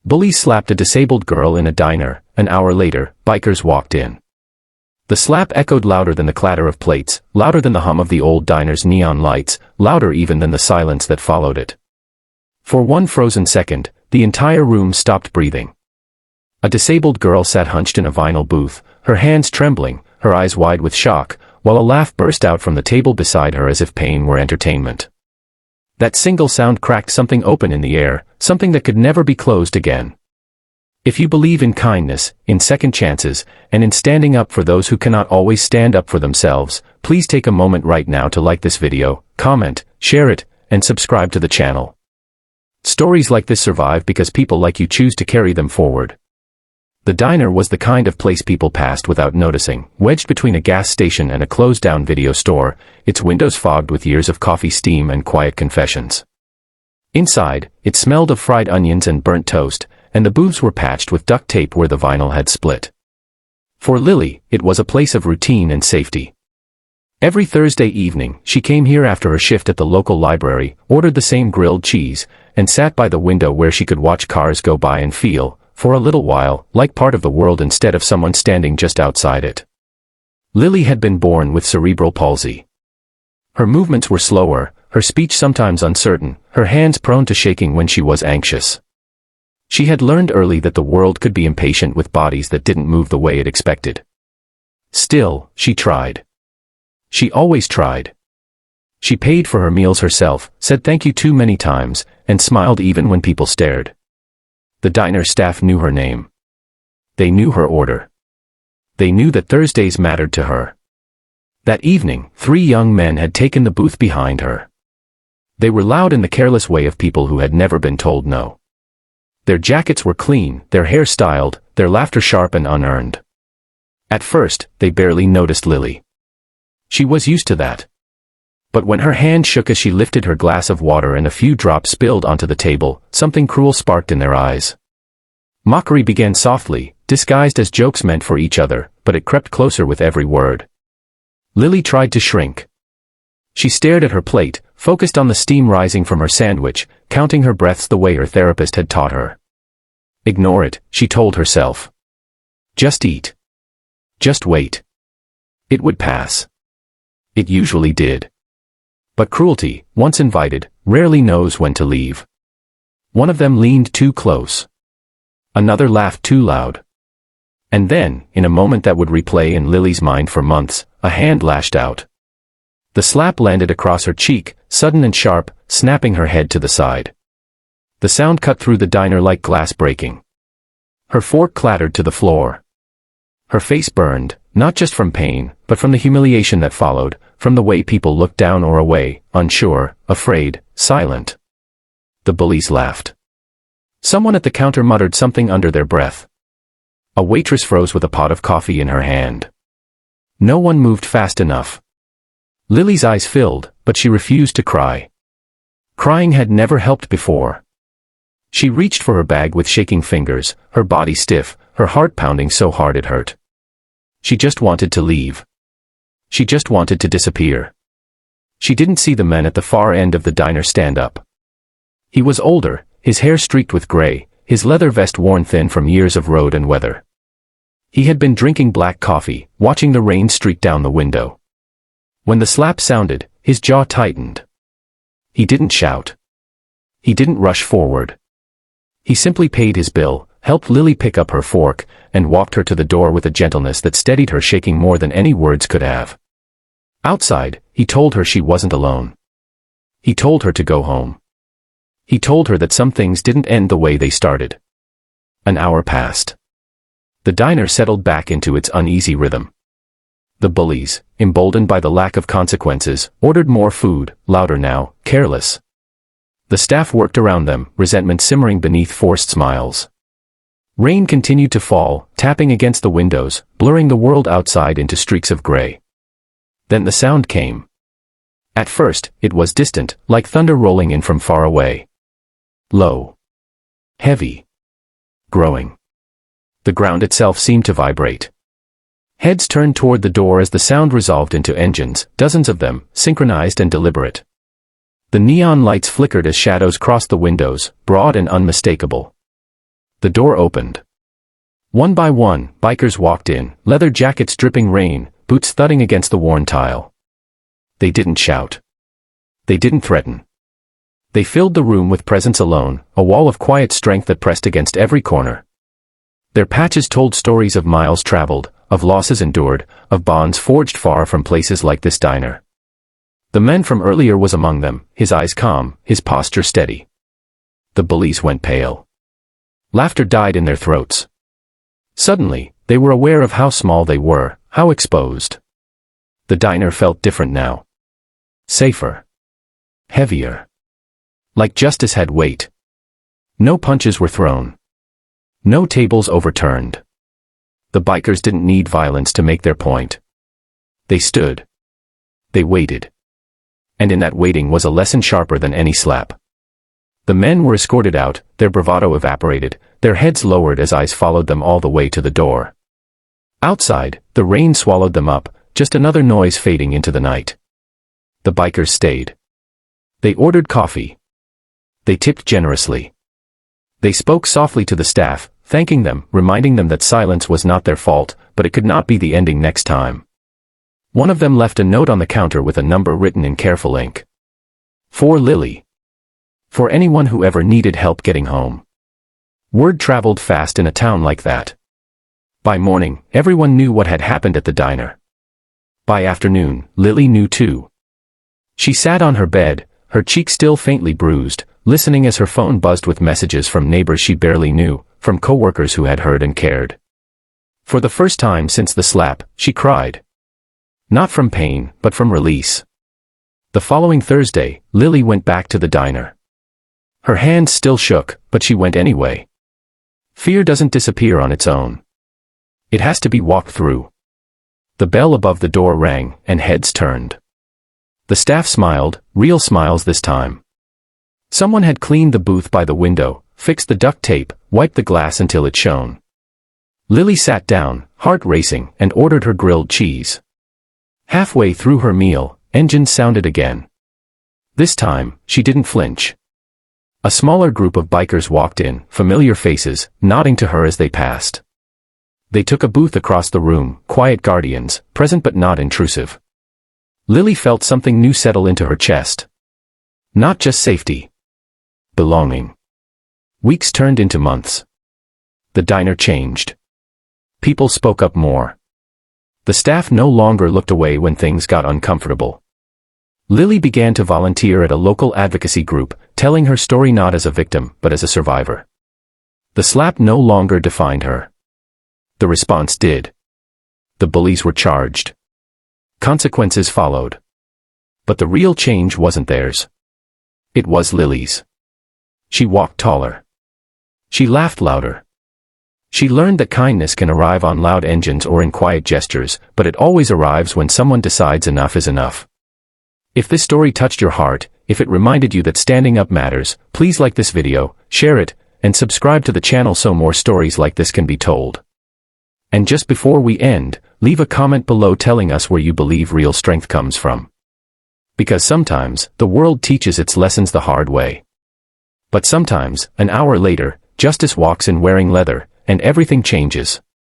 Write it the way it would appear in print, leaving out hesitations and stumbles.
Bullies slapped a disabled girl in a diner. An hour later, bikers walked in. The slap echoed louder than the clatter of plates, louder than the hum of the old diner's neon lights, louder even than the silence that followed it. For one frozen second, the entire room stopped breathing. A disabled girl sat hunched in a vinyl booth, her hands trembling, her eyes wide with shock, while a laugh burst out from the table beside her as if pain were entertainment. That single sound cracked something open in the air, something that could never be closed again. If you believe in kindness, in second chances, and in standing up for those who cannot always stand up for themselves, please take a moment right now to like this video, comment, share it, and subscribe to the channel. Stories like this survive because people like you choose to carry them forward. The diner was the kind of place people passed without noticing, wedged between a gas station and a closed-down video store, its windows fogged with years of coffee steam and quiet confessions. Inside, it smelled of fried onions and burnt toast, and the booths were patched with duct tape where the vinyl had split. For Lily, it was a place of routine and safety. Every Thursday evening, she came here after her shift at the local library, ordered the same grilled cheese, and sat by the window where she could watch cars go by and feel, for a little while, like part of the world instead of someone standing just outside it. Lily had been born with cerebral palsy. Her movements were slower, her speech sometimes uncertain, her hands prone to shaking when she was anxious. She had learned early that the world could be impatient with bodies that didn't move the way it expected. Still, she tried. She always tried. She paid for her meals herself, said thank you too many times, and smiled even when people stared. The diner staff knew her name. They knew her order. They knew that Thursdays mattered to her. That evening, 3 young men had taken the booth behind her. They were loud in the careless way of people who had never been told no. Their jackets were clean, their hair styled, their laughter sharp and unearned. At first, they barely noticed Lily. She was used to that. But when her hand shook as she lifted her glass of water and a few drops spilled onto the table, something cruel sparked in their eyes. Mockery began softly, disguised as jokes meant for each other, but it crept closer with every word. Lily tried to shrink. She stared at her plate, focused on the steam rising from her sandwich, counting her breaths the way her therapist had taught her. Ignore it, she told herself. Just eat. Just wait. It would pass. It usually did. But cruelty, once invited, rarely knows when to leave. One of them leaned too close. Another laughed too loud. And then, in a moment that would replay in Lily's mind for months, a hand lashed out. The slap landed across her cheek, sudden and sharp, snapping her head to the side. The sound cut through the diner like glass breaking. Her fork clattered to the floor. Her face burned, not just from pain, but from the humiliation that followed, from the way people looked down or away, unsure, afraid, silent. The bullies laughed. Someone at the counter muttered something under their breath. A waitress froze with a pot of coffee in her hand. No one moved fast enough. Lily's eyes filled, but she refused to cry. Crying had never helped before. She reached for her bag with shaking fingers, her body stiff, her heart pounding so hard it hurt. She just wanted to leave. She just wanted to disappear. She didn't see the man at the far end of the diner stand up. He was older, his hair streaked with gray, his leather vest worn thin from years of road and weather. He had been drinking black coffee, watching the rain streak down the window. When the slap sounded, his jaw tightened. He didn't shout. He didn't rush forward. He simply paid his bill, helped Lily pick up her fork, and walked her to the door with a gentleness that steadied her shaking more than any words could have. Outside, he told her she wasn't alone. He told her to go home. He told her that some things didn't end the way they started. An hour passed. The diner settled back into its uneasy rhythm. The bullies, emboldened by the lack of consequences, ordered more food, louder now, careless. The staff worked around them, resentment simmering beneath forced smiles. Rain continued to fall, tapping against the windows, blurring the world outside into streaks of gray. Then the sound came. At first, it was distant, like thunder rolling in from far away. Low. Heavy. Growing. The ground itself seemed to vibrate. Heads turned toward the door as the sound resolved into engines, dozens of them, synchronized and deliberate. The neon lights flickered as shadows crossed the windows, broad and unmistakable. The door opened. One by one, bikers walked in, leather jackets dripping rain, boots thudding against the worn tile. They didn't shout. They didn't threaten. They filled the room with presence alone, a wall of quiet strength that pressed against every corner. Their patches told stories of miles traveled, of losses endured, of bonds forged far from places like this diner. The man from earlier was among them, his eyes calm, his posture steady. The bullies went pale. Laughter died in their throats. Suddenly, they were aware of how small they were, how exposed. The diner felt different now. Safer. Heavier. Like justice had weight. No punches were thrown. No tables overturned. The bikers didn't need violence to make their point. They stood. They waited. And in that waiting was a lesson sharper than any slap. The men were escorted out, their bravado evaporated, their heads lowered as eyes followed them all the way to the door. Outside, the rain swallowed them up, just another noise fading into the night. The bikers stayed. They ordered coffee. They tipped generously. They spoke softly to the staff, thanking them, reminding them that silence was not their fault, but it could not be the ending next time. One of them left a note on the counter with a number written in careful ink. For Lily. For anyone who ever needed help getting home. Word traveled fast in a town like that. By morning, everyone knew what had happened at the diner. By afternoon, Lily knew too. She sat on her bed, her cheek still faintly bruised, listening as her phone buzzed with messages from neighbors she barely knew, from coworkers who had heard and cared. For the first time since the slap, she cried. Not from pain, but from release. The following Thursday, Lily went back to the diner. Her hands still shook, but she went anyway. Fear doesn't disappear on its own. It has to be walked through. The bell above the door rang, and heads turned. The staff smiled, real smiles this time. Someone had cleaned the booth by the window, fixed the duct tape, wiped the glass until it shone. Lily sat down, heart racing, and ordered her grilled cheese. Halfway through her meal, engines sounded again. This time, she didn't flinch. A smaller group of bikers walked in, familiar faces, nodding to her as they passed. They took a booth across the room, quiet guardians, present but not intrusive. Lily felt something new settle into her chest. Not just safety. Belonging. Weeks turned into months. The diner changed. People spoke up more. The staff no longer looked away when things got uncomfortable. Lily began to volunteer at a local advocacy group, telling her story not as a victim, but as a survivor. The slap no longer defined her. The response did. The bullies were charged. Consequences followed. But the real change wasn't theirs. It was Lily's. She walked taller. She laughed louder. She learned that kindness can arrive on loud engines or in quiet gestures, but it always arrives when someone decides enough is enough. If this story touched your heart, if it reminded you that standing up matters, please like this video, share it, and subscribe to the channel so more stories like this can be told. And just before we end, leave a comment below telling us where you believe real strength comes from. Because sometimes, the world teaches its lessons the hard way. But sometimes, an hour later, justice walks in wearing leather, and everything changes.